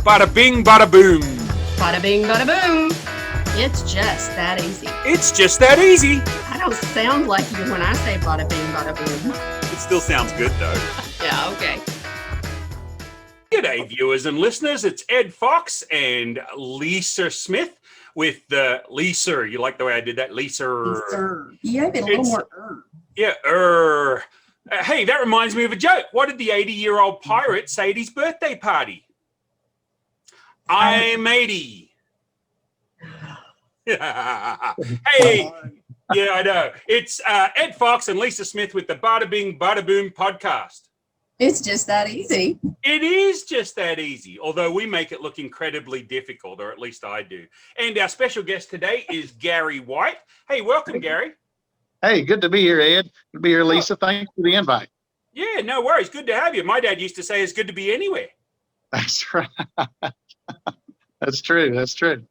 Barter Bing Barter Boom. Bada bing, bada boom. It's just that easy. It's just that easy. I don't sound like you when I say bada bing, bada boom. It still sounds good though. Yeah, okay. G'day viewers and listeners, it's Ed Fox and Lisa Smith with the Lisa. You like the way I did that? Lisa. You have it a little more. Yeah, hey, that reminds me of a joke. What did the 80-year-old pirate say at his birthday party? I'm 80. Hey, yeah, I know. It's Ed Fox and Lisa Smith with the Barter Bing Barter Boom podcast. It's just that easy. It is just that easy, although we make it look incredibly difficult, or at least I do. And our special guest today is Gary White. Hey, welcome, Gary. Hey, good to be here, Ed. Good to be here, Lisa. Thanks for the invite. Yeah, no worries. Good to have you. My dad used to say it's good to be anywhere. That's right. That's true. That's true.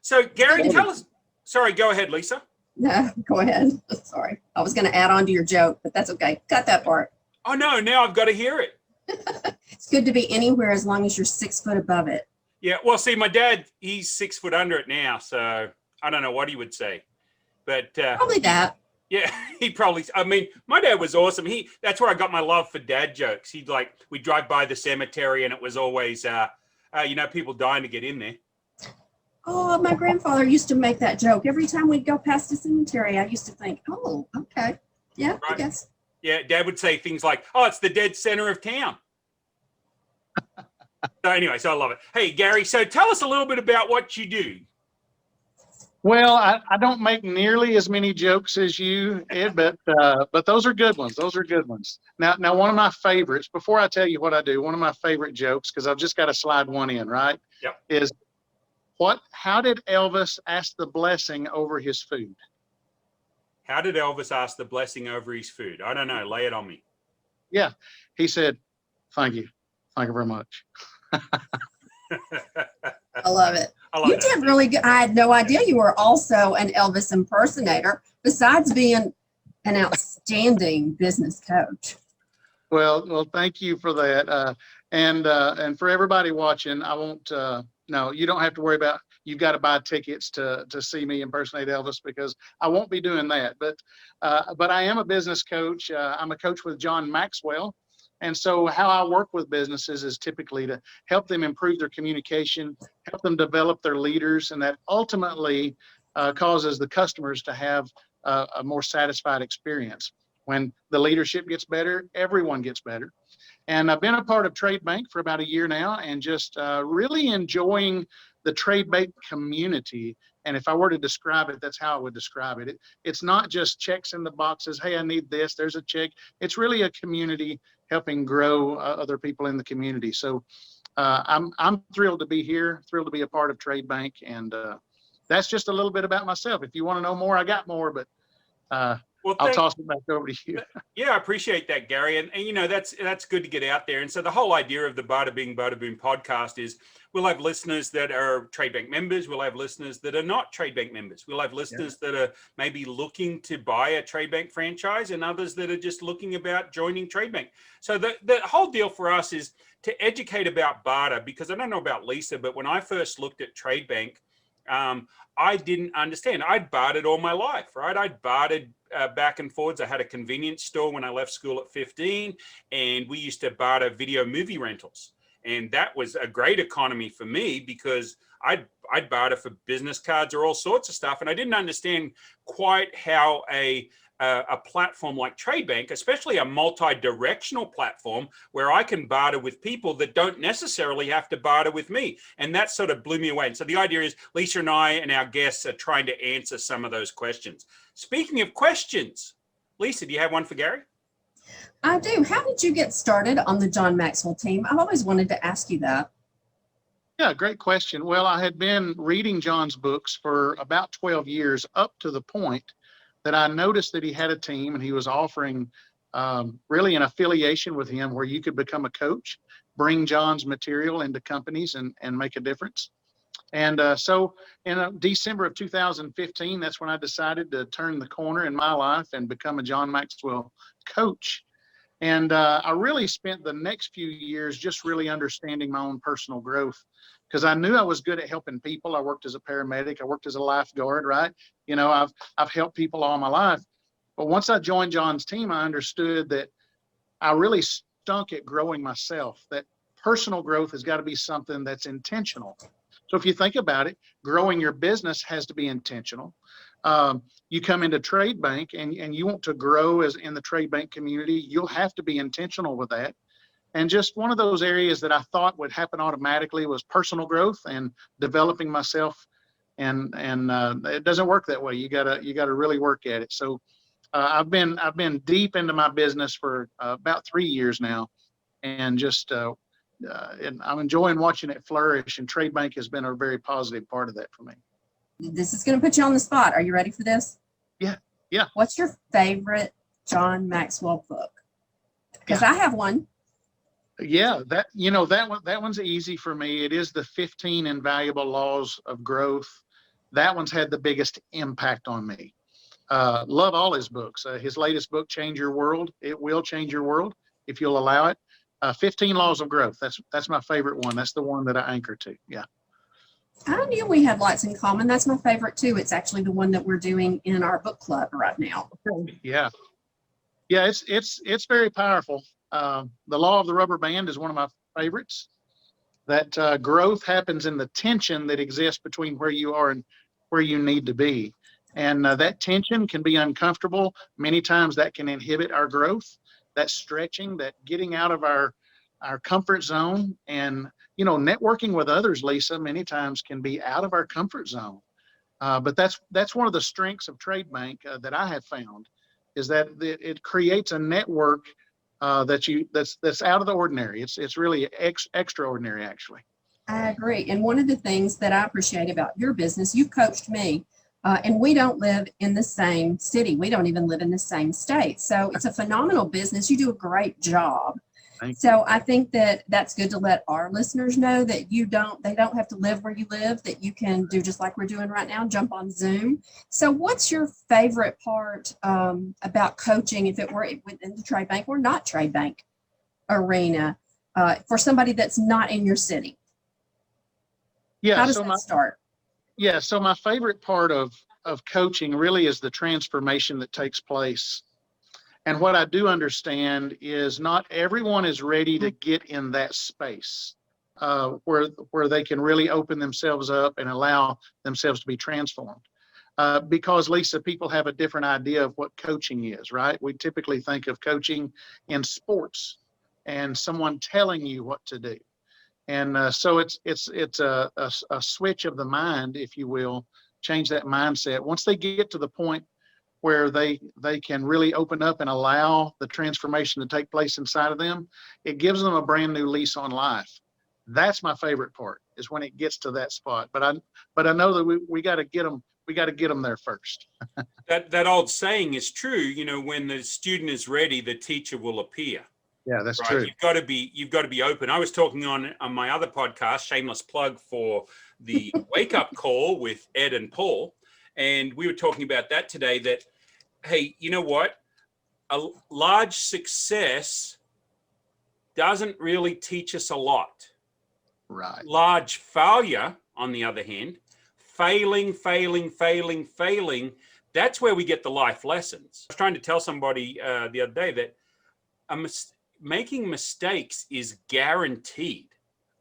So, Gary, tell us. Sorry, go ahead, Lisa. No, go ahead. Sorry. I was going to add on to your joke, but that's okay. Cut that part. Oh, no, now I've got to hear it. It's good to be anywhere as long as you're 6 foot above it. Yeah, well, see, my dad, he's 6 foot under it now, so I don't know what he would say. But Probably that. yeah, he probably, I mean, my dad was awesome. That's where I got my love for dad jokes. We'd drive by the cemetery and it was always, people dying to get in there. Oh, my grandfather used to make that joke. Every time we'd go past the cemetery, I used to think, oh, okay. Yeah, right. I guess. Yeah, Dad would say things like, oh, it's the dead center of town. So anyway, so I love it. Hey, Gary, so tell us a little bit about what you do. Well, I don't make nearly as many jokes as you, Ed, but those are good ones. Those are good ones. Now, one of my favorites, before I tell you what I do, one of my favorite jokes, because I've just got to slide one in, right? Yep. Is how did Elvis ask the blessing over his food? How did Elvis ask the blessing over his food? I don't know. Lay it on me. Yeah. He said, thank you. Thank you very much. I love it. You did really good. I had no idea you were also an Elvis impersonator, besides being an outstanding business coach. Well, thank you for that. And for everybody watching, I won't. No, you don't have to worry about. You've got to buy tickets to see me impersonate Elvis, because I won't be doing that. But I am a business coach. I'm a coach with John Maxwell. And so how I work with businesses is typically to help them improve their communication, help them develop their leaders, and that ultimately causes the customers to have a more satisfied experience. When the leadership gets better, everyone gets better. And I've been a part of Tradebank for about a year now, and just really enjoying the Tradebank community. And if I were to describe it, that's how I would describe it. It's not just checks in the boxes. Hey, I need this. There's a check. It's really a community helping grow other people in the community. So I'm thrilled to be here, thrilled to be a part of Tradebank. And that's just a little bit about myself. If you want to know more, I got more, but I'll toss it back over to you. Yeah, I appreciate that, Gary. And that's good to get out there. And so the whole idea of the Barter Bing Barter Boom podcast is we'll have listeners that are Tradebank members. We'll have listeners that are not Tradebank members. We'll have listeners that are maybe looking to buy a Tradebank franchise, and others that are just looking about joining Tradebank. So the whole deal for us is to educate about barter, because I don't know about Lisa, but when I first looked at Tradebank, I didn't understand. I'd bartered all my life, right? I'd bartered back and forwards. I had a convenience store when I left school at 15, and we used to barter video movie rentals. And that was a great economy for me, because I'd barter for business cards or all sorts of stuff. And I didn't understand quite how a platform like Tradebank, especially a multi-directional platform where I can barter with people that don't necessarily have to barter with me. And that sort of blew me away. And so the idea is Lisa and I and our guests are trying to answer some of those questions. Speaking of questions, Lisa, do you have one for Gary? I do. How did you get started on the John Maxwell team? I've always wanted to ask you that. Yeah, great question. Well, I had been reading John's books for about 12 years, up to the point that I noticed that he had a team, and he was offering really an affiliation with him where you could become a coach, bring John's material into companies and make a difference. And so in December of 2015, that's when I decided to turn the corner in my life and become a John Maxwell coach. And I really spent the next few years just really understanding my own personal growth, because I knew I was good at helping people. I worked as a paramedic. I worked as a lifeguard, right? You know, I've helped people all my life. But once I joined John's team, I understood that I really stunk at growing myself, that personal growth has got to be something that's intentional. So if you think about it, growing your business has to be intentional. You come into Tradebank and you want to grow as in the Tradebank community, you'll have to be intentional with that. And just one of those areas that I thought would happen automatically was personal growth and developing myself. And it doesn't work that way. You gotta really work at it. So I've been deep into my business for about 3 years now, and just and I'm enjoying watching it flourish. And Tradebank has been a very positive part of that for me. This is going to put you on the spot. Are you ready for this? Yeah. Yeah. What's your favorite John Maxwell book? Because I have one. Yeah, that one's easy for me. It is the 15 Invaluable Laws of Growth. That one's had the biggest impact on me. Love all his books. His latest book, Change Your World. It will change your world if you'll allow it. 15 Laws of Growth. That's my favorite one. That's the one that I anchor to. Yeah. I knew we had lots in common. That's my favorite too. It's actually the one that we're doing in our book club right now. Yeah. Yeah, it's very powerful. The Law of the Rubber Band is one of my favorites. That growth happens in the tension that exists between where you are and where you need to be. And that tension can be uncomfortable. Many times that can inhibit our growth, that stretching, that getting out of our comfort zone. And, you know, networking with others, Lisa, many times can be out of our comfort zone. But that's one of the strengths of Tradebank that I have found, is that it creates a network that's out of the ordinary. It's really extraordinary, actually. I agree. And one of the things that I appreciate about your business, you've coached me, and we don't live in the same city. We don't even live in the same state. So it's a phenomenal business. You do a great job. So I think that that's good to let our listeners know that they don't have to live where you live, that you can do just like we're doing right now, jump on Zoom. So what's your favorite part about coaching, if it were within the Tradebank or not Tradebank arena, for somebody that's not in your city? Yeah. How does that start? Yeah. So my favorite part of coaching really is the transformation that takes place. And what I do understand is not everyone is ready to get in that space where they can really open themselves up and allow themselves to be transformed. Because, Lisa, people have a different idea of what coaching is, right? We typically think of coaching in sports and someone telling you what to do. And so it's a switch of the mind, if you will, change that mindset. Once they get to the point where they can really open up and allow the transformation to take place inside of them, it gives them a brand new lease on life. That's my favorite part, is when it gets to that spot. But I know that we got to get them. We got to get them there first. That old saying is true. You know, when the student is ready, the teacher will appear. Yeah, that's right? true. You've got to be open. I was talking on my other podcast, shameless plug for the Wake Up Call with Ed and Paul. And we were talking about that today, that, hey, you know what? A large success doesn't really teach us a lot. Right. Large failure, on the other hand, failing, that's where we get the life lessons. I was trying to tell somebody the other day that making mistakes is guaranteed.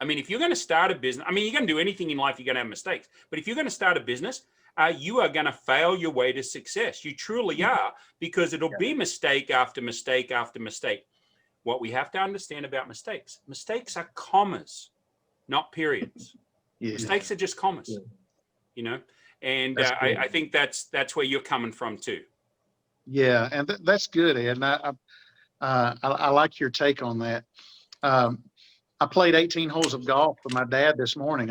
I mean, if you're going to start a business, I mean, you're going to do anything in life, you're going to have mistakes. But if you're going to start a business, you are going to fail your way to success. You truly are, because it'll be mistake after mistake after mistake. What we have to understand about mistakes are commas, not periods. Yeah. Mistakes are just commas, you know, and I think that's where you're coming from too. Yeah, and that's good, Ed. And I like your take on that. I played 18 holes of golf with my dad this morning.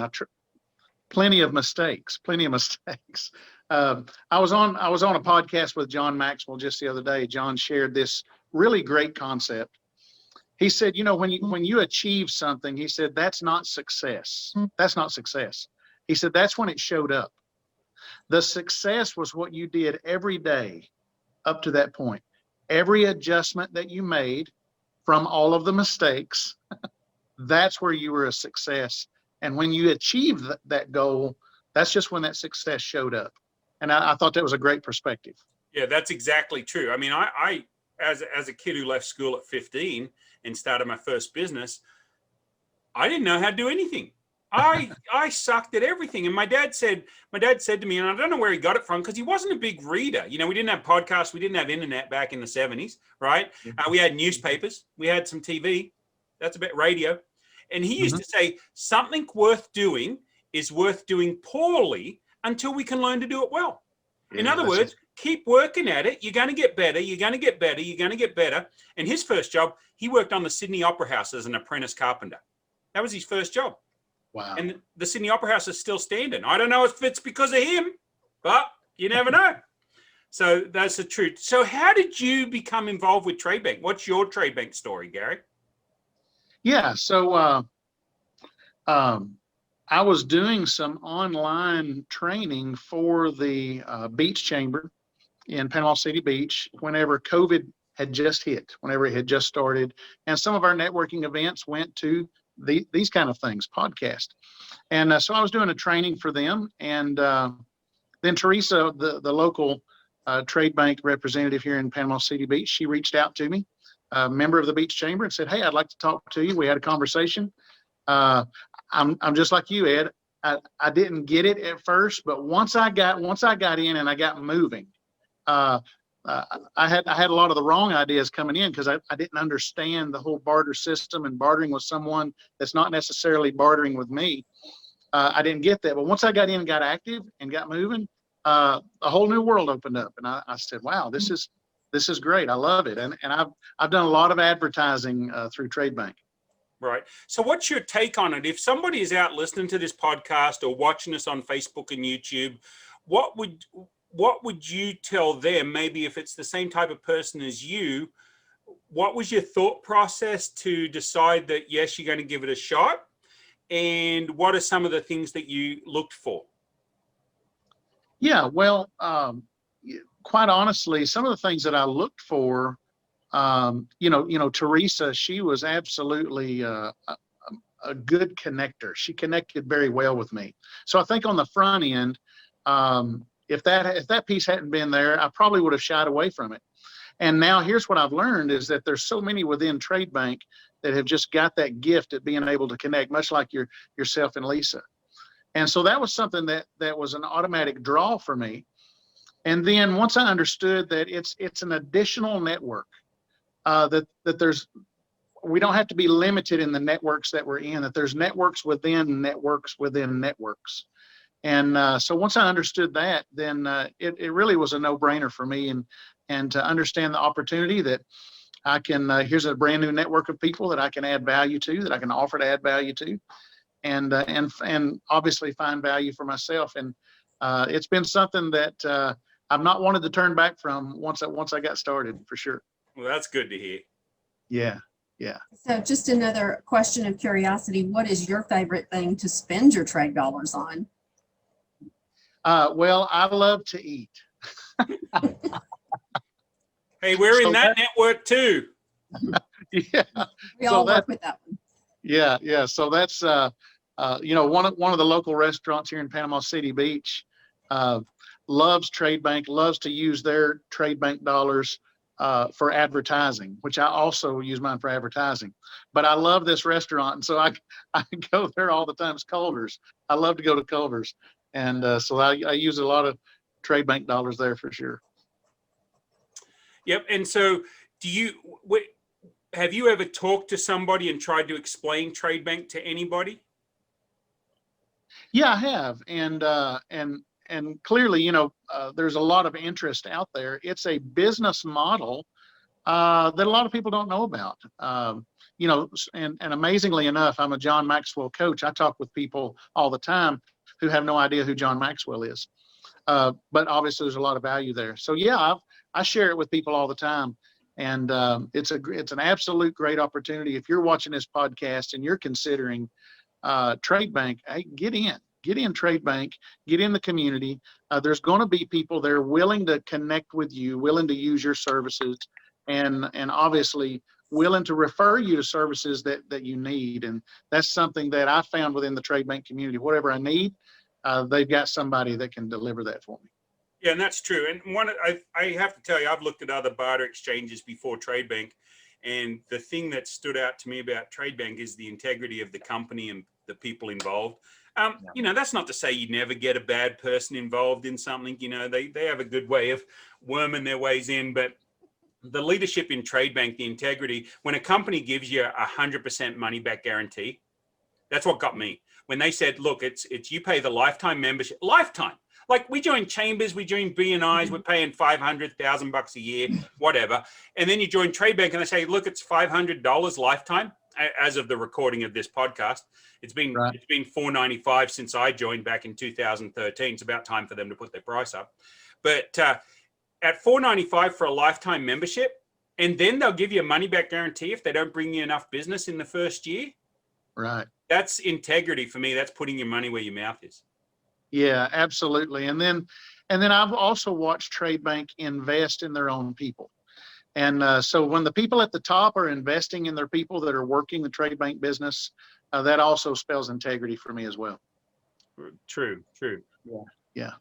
Plenty of mistakes. I was on a podcast with John Maxwell just the other day. John shared this really great concept. He said, you know, when you achieve something, he said, that's not success. That's not success. He said, that's when it showed up. The success was what you did every day up to that point. Every adjustment that you made, from all of the mistakes, that's where you were a success. And when you achieve that goal, that's just when that success showed up. And I thought that was a great perspective. Yeah, that's exactly true. I mean, I as a kid who left school at 15 and started my first business, I didn't know how to do anything. I sucked at everything. And my dad said to me, and I don't know where he got it from, because he wasn't a big reader. You know, we didn't have podcasts. We didn't have internet back in the 70s, right? We had newspapers. We had some TV. That's a bit radio. And he used to say, something worth doing is worth doing poorly until we can learn to do it well. Yeah, in other words, keep working at it. You're going to get better. You're going to get better. You're going to get better. And his first job, he worked on the Sydney Opera House as an apprentice carpenter. That was his first job. Wow. And the Sydney Opera House is still standing. I don't know if it's because of him, but you never know. So that's the truth. So how did you become involved with Tradebank? What's your Tradebank story, Gary? Yeah, so I was doing some online training for the beach chamber in Panama City Beach whenever COVID had just hit, whenever it had just started. And some of our networking events went to these kind of things, podcast. And so I was doing a training for them. And then Teresa, the local Tradebank representative here in Panama City Beach, she reached out to me, a member of the beach chamber, and said, "Hey, I'd like to talk to you." We had a conversation. I'm just like you, Ed. I didn't get it at first, but once I got in and I got moving, I had a lot of the wrong ideas coming in because I didn't understand the whole barter system and bartering with someone that's not necessarily bartering with me. I didn't get that, but once I got in and got active and got moving, a whole new world opened up, and I said, "Wow, this is great. I love it." And I've done a lot of advertising through Tradebank. Right. So what's your take on it? If somebody is out listening to this podcast or watching us on Facebook and YouTube, what would you tell them, maybe if it's the same type of person as you, what was your thought process to decide that, yes, you're going to give it a shot? And what are some of the things that you looked for? Yeah, well, quite honestly, some of the things that I looked for, Teresa, she was absolutely a good connector. She connected very well with me. So I think on the front end, if that piece hadn't been there, I probably would have shied away from it. And now here's what I've learned is that there's so many within Tradebank that have just got that gift at being able to connect, much like yourself and Lisa. And so that was something that was an automatic draw for me. And then once I understood that it's an additional network, that we don't have to be limited in the networks that we're in, that there's networks within networks within networks. And so once I understood that, then it really was a no-brainer for me, and to understand the opportunity that I can, here's a brand new network of people that I can add value to, that I can offer to add value to, and obviously find value for myself. And it's been something that I've not wanted to turn back from once I got started, for sure. Well, that's good to hear. Yeah. So just another question of curiosity, what is your favorite thing to spend your trade dollars on? Well, I love to eat. Hey, we're in that network too. Yeah. We all work with that one. Yeah. So that's, one of the local restaurants here in Panama City Beach loves Tradebank, loves to use their Tradebank dollars for advertising, which I also use mine for advertising. But I love this restaurant, and so I go there all the time. It's Culver's. I love to go to Culver's, and so I use a lot of Tradebank dollars there for sure. Yep. And so, have you ever talked to somebody and tried to explain Tradebank to anybody? Yeah, I have, and clearly, there's a lot of interest out there. It's a business model that a lot of people don't know about. And amazingly enough, I'm a John Maxwell coach. I talk with people all the time who have no idea who John Maxwell is. But obviously, there's a lot of value there. So yeah, I share it with people all the time, and it's an absolute great opportunity. If you're watching this podcast and you're considering Tradebank, hey, get in Tradebank, get in the community. There's going to be people there willing to connect with you, willing to use your services, and obviously willing to refer you to services that you need. And that's something that I found within the Tradebank community. Whatever I need, they've got somebody that can deliver that for me. Yeah, and that's true. And I have to tell you, I've looked at other barter exchanges before Tradebank, and the thing that stood out to me about Tradebank is the integrity of the company and the people involved. You know, that's not to say you never get a bad person involved in something. You know, they have a good way of worming their ways in, but the leadership in Tradebank, the integrity, when a company gives you 100% money back guarantee, that's what got me. When they said, look, it's you pay the lifetime membership, lifetime. Like we join Chambers, we join BNIs, we're paying $500,000 a year, whatever. And then you join Tradebank and they say, look, it's $500 lifetime. As of the recording of this podcast, it's been $495 since I joined back in 2013. It's about time for them to put their price up. But at $495 for a lifetime membership, and then they'll give you a money back guarantee if they don't bring you enough business in the first year. Right. That's integrity for me. That's putting your money where your mouth is. Yeah, absolutely. And then I've also watched Tradebank invest in their own people. And so when the people at the top are investing in their people that are working the Tradebank business, that also spells integrity for me as well. True. Yeah.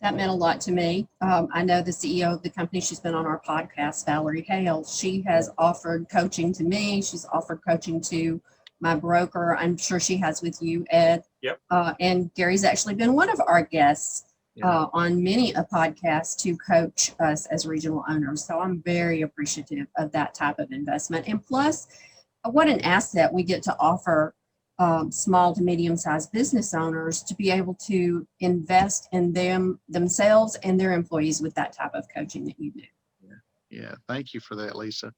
That meant a lot to me. I know the CEO of the company, she's been on our podcast, Valerie Hale. She has offered coaching to me. She's offered coaching to my broker. I'm sure she has with you, Ed. Yep. And Gary's actually been one of our guests on many a podcast to coach us as regional owners. So I'm very appreciative of that type of investment. And plus, what an asset we get to offer small to medium-sized business owners to be able to invest in themselves and their employees with that type of coaching that you do. Yeah. Thank you for that, Lisa.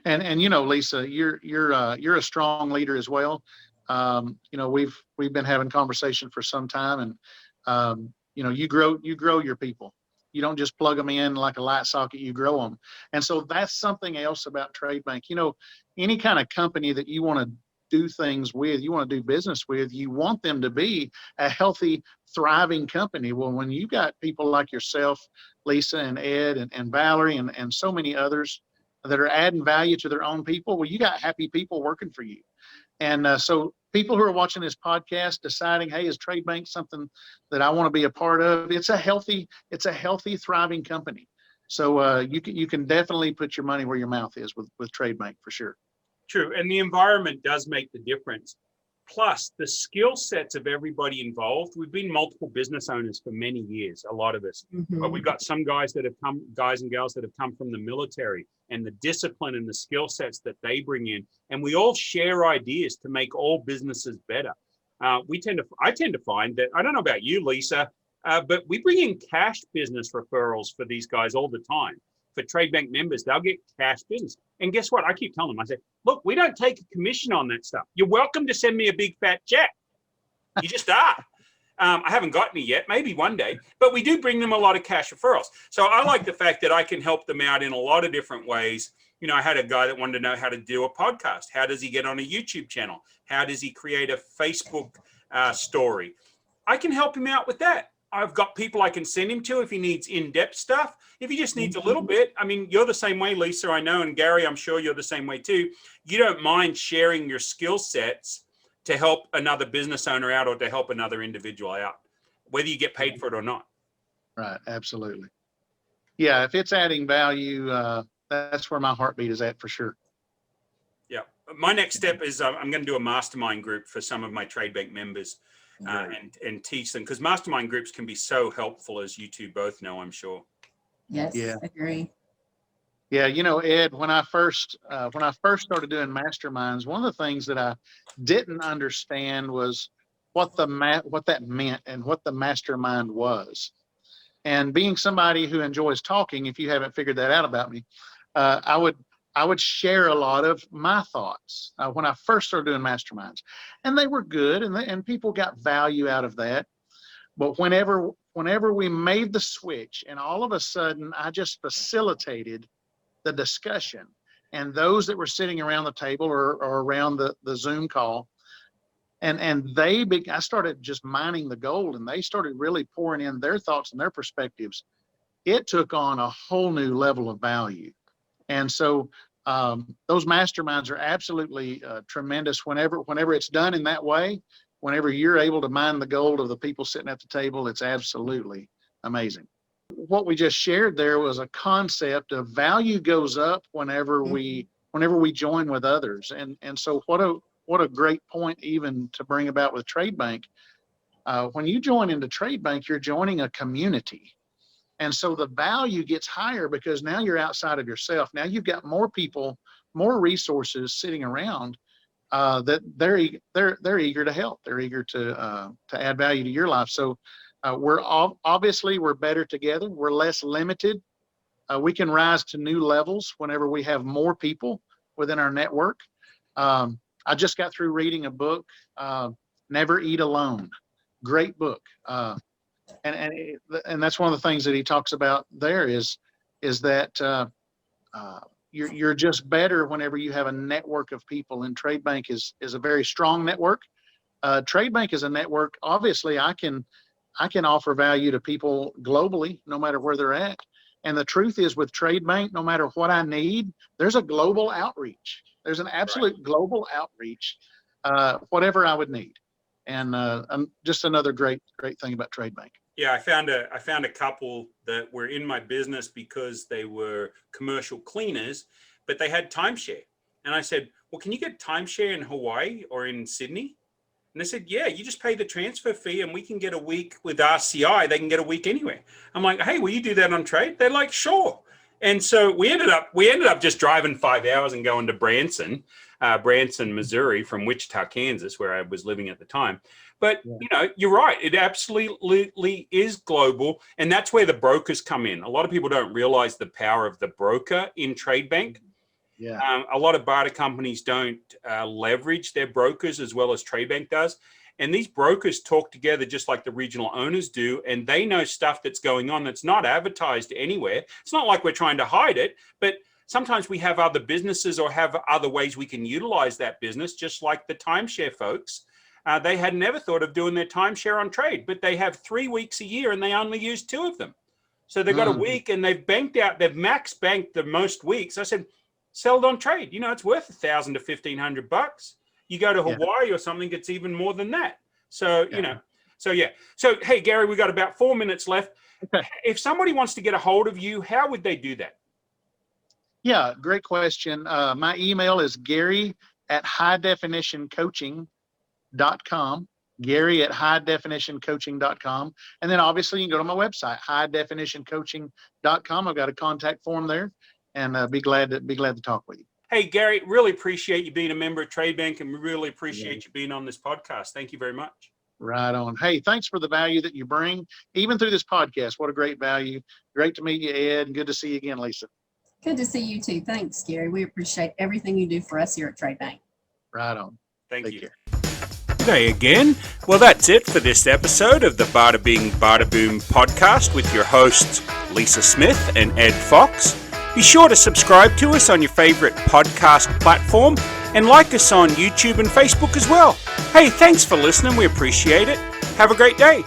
And you know, Lisa, you're a strong leader as well. You know, we've been having conversation for some time, and you know, you grow your people. You don't just plug them in like a light socket, you grow them. And so that's something else about Tradebank. You know, any kind of company that you want to do things with, you want to do business with, you want them to be a healthy, thriving company. Well, when you got people like yourself, Lisa and Ed and Valerie and so many others that are adding value to their own people, well, you got happy people working for you. And so people who are watching this podcast deciding, hey, is Tradebank something that I want to be a part of? It's a healthy, thriving company. So you can definitely put your money where your mouth is with Tradebank for sure. True. And the environment does make the difference. Plus the skill sets of everybody involved. We've been multiple business owners for many years, a lot of us, but we've got some guys and gals that have come from the military, and the discipline and the skill sets that they bring in. And we all share ideas to make all businesses better. I tend to find that, I don't know about you, Lisa, but we bring in cash business referrals for these guys all the time. For Tradebank members, they'll get cash business. And guess what? I keep telling them, I say, look, we don't take a commission on that stuff. You're welcome to send me a big fat check. You just are. I haven't gotten it yet, maybe one day, but we do bring them a lot of cash referrals. So I like the fact that I can help them out in a lot of different ways. You know, I had a guy that wanted to know how to do a podcast. How does he get on a YouTube channel? How does he create a Facebook story? I can help him out with that. I've got people I can send him to if he needs in-depth stuff. If he just needs a little bit, I mean, you're the same way, Lisa, I know, and Gary, I'm sure you're the same way too. You don't mind sharing your skill sets to help another business owner out or to help another individual out, whether you get paid for it or not. Right. Absolutely. Yeah. If it's adding value, that's where my heartbeat is at for sure. Yeah. My next step is I'm going to do a mastermind group for some of my Tradebank members. And teach them, because mastermind groups can be so helpful, as you two both know, I'm sure. Yes, yeah. Agree. Yeah, you know, Ed, when I first started doing masterminds, one of the things that I didn't understand was what that meant and what the mastermind was. And being somebody who enjoys talking, if you haven't figured that out about me, I would share a lot of my thoughts when I first started doing masterminds, and they were good, and people got value out of that. But whenever we made the switch, and all of a sudden I just facilitated the discussion, and those that were sitting around the table or around the Zoom call, and I started just mining the gold, and they started really pouring in their thoughts and their perspectives. It took on a whole new level of value. And so those masterminds are absolutely tremendous whenever it's done in that way. Whenever you're able to mine the gold of the people sitting at the table, it's absolutely amazing. What we just shared there was a concept of value goes up whenever we join with others. And so what a great point even to bring about with Tradebank. When you join into Tradebank, you're joining a community. And so the value gets higher because now you're outside of yourself. Now you've got more people, more resources sitting around that they're eager to help. They're eager to add value to your life. So we're better together. We're less limited. We can rise to new levels whenever we have more people within our network. I just got through reading a book, Never Eat Alone. Great book. And that's one of the things that he talks about there is that you're just better whenever you have a network of people. And Tradebank is a very strong network. Tradebank is a network. Obviously, I can offer value to people globally, no matter where they're at. And the truth is, with Tradebank, no matter what I need, there's a global outreach. There's an absolute global outreach, whatever I would need. And just another great thing about Tradebank. Yeah, I found a couple that were in my business because they were commercial cleaners, but they had timeshare. And I said, well, can you get timeshare in Hawaii or in Sydney? And they said, yeah, you just pay the transfer fee and we can get a week with RCI. They can get a week anywhere. I'm like, hey, will you do that on Trade? They're like, sure. And so we ended up just driving 5 hours and going to Branson, Missouri, from Wichita, Kansas, where I was living at the time. But, you're right. It absolutely is global. And that's where the brokers come in. A lot of people don't realize the power of the broker in Tradebank. Yeah. A lot of barter companies don't leverage their brokers as well as Tradebank does. And these brokers talk together just like the regional owners do. And they know stuff that's going on that's not advertised anywhere. It's not like we're trying to hide it, but sometimes we have other businesses or have other ways we can utilize that business, just like the timeshare folks. They had never thought of doing their timeshare on Trade, but they have 3 weeks a year and they only use 2 of them. So they've got a week and they've max banked the most weeks. I said, sell it on Trade. It's worth $1,000 to $1,500. You go to Hawaii or something, it's even more than that. So, So, hey, Gary, we got about 4 minutes left. Okay. If somebody wants to get a hold of you, how would they do that? Yeah, great question. My email is Gary@highdefinitioncoaching.com. Gary@highdefinitioncoaching.com. And then obviously you can go to my website, highdefinitioncoaching.com. I've got a contact form there, and be glad to talk with you. Hey, Gary, really appreciate you being a member of Tradebank, and we really appreciate you being on this podcast. Thank you very much. Right on. Hey, thanks for the value that you bring, even through this podcast. What a great value. Great to meet you, Ed, and good to see you again, Lisa. Good to see you too. Thanks, Gary. We appreciate everything you do for us here at Tradebank. Right on. Thank you. Care. G'day again. Well, that's it for this episode of the Barter Bing Barter Boom podcast with your hosts, Lisa Smith and Ed Fox. Be sure to subscribe to us on your favorite podcast platform and like us on YouTube and Facebook as well. Hey, thanks for listening. We appreciate it. Have a great day.